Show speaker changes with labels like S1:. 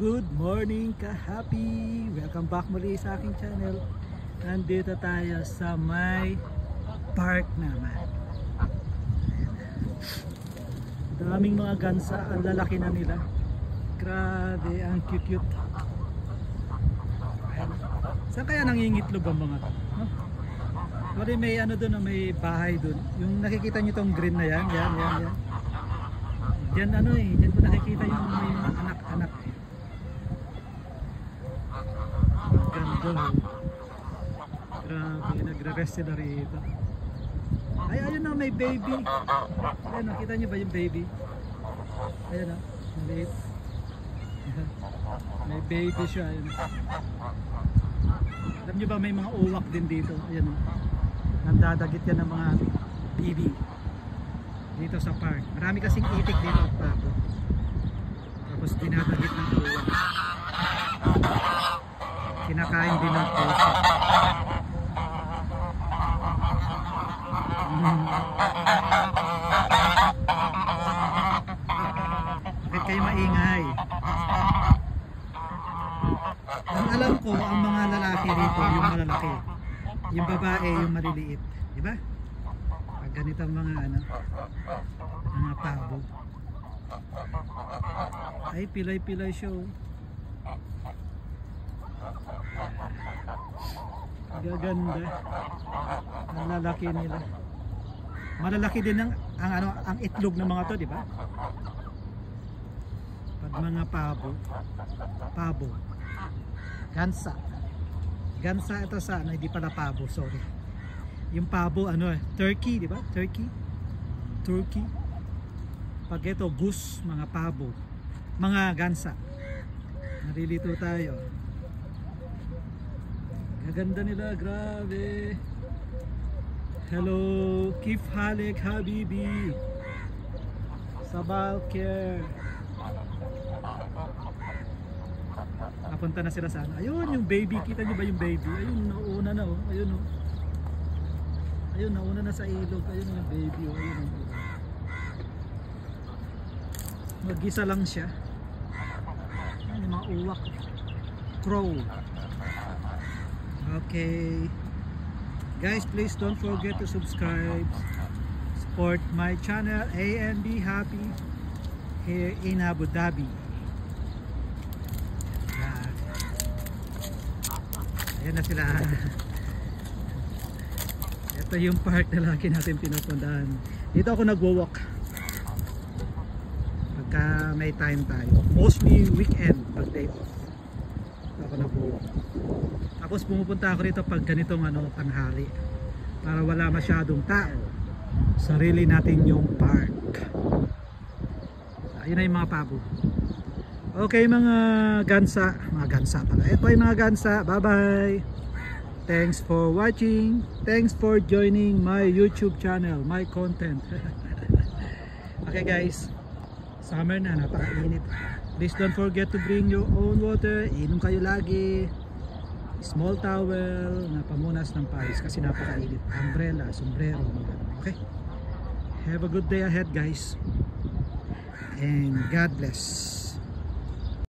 S1: Good morning ka-happy! Welcome back muli sa aking channel. Nandito tayo sa may park naman. Daming mga gansa, ang lalaki na nila. Grabe, ang cute-cute. Saan kaya nangingitlog ang mga to? No? Sorry, may ano doon, may bahay doon. Yung nakikita nyo tong green na yan, yan. Diyan ano diyan ko nakikita yung may anak-anak. Ganda. Grabe, nagre-rest sila rito. Ay, ayun na, may baby. Ayun, nakita nyo ba yung baby? Ayun na, maliit. May baby siya, ayun. Alam nyo ba may mga uwak din dito? Ayun o. Nandadagit yan ng mga baby dito sa park. Marami kasing itik dito at pato. Tapos dinadagit ng uwak. Kinakain din ng puso. Bakit kayo maingay? Ang alam ko, ang mga lalaki rito, yung malalaki. Yung babae, yung maliliit. Diba? Pag ganitong mga mga pabo. Ay, pilay-pilay siya. Gaganda. Ang lalaki nila. Malalaki din ang itlog ng mga to, di ba? Pag mga pabo. Gansa. Gansa ito sa hindi pala pabo, sorry. Yung pabo turkey, di ba? Turkey. Pag ito goose, mga pabo. Mga gansa. Narilito tayo. Gaganda nila, grabe. Hello, Kif Halik Habibi. Sabal Care. Napunta na sila sana. Ayun yung baby, kita nyo ba yung baby? Ayun, nauna na oh. Ayun oh. Ayun, nauna na sa ilog. Ayun yung baby oh. Ayun oh. Mag-isa lang siya. Ayun yung mga uwak. Crow. Okay. Guys, please don't forget to subscribe. Support my channel A&B Happy here in Abu Dhabi. Ayan na sila. Ito yung park na lagi natin pinupuntahan. Dito ako nagwo-walk pagka may time tayo. Mostly weekend pag day off. Dito ako nagwo-walk. Tapos pumupunta ako rito pag ganitong tanghali para wala masyadong tao. Sarili natin yung park. Ayun na yung mga pabo. Okay mga gansa pala. Ito ay mga gansa. Bye bye. Thanks for watching. Thanks for joining my YouTube channel, my content. Okay guys, summer na, napakainit. Please don't forget to bring your own water. Inom kayo lagi. Small towel na pamunas ng pawis kasi napakainit. Umbrella, sombrero. Okay. Have a good day ahead guys. And God bless.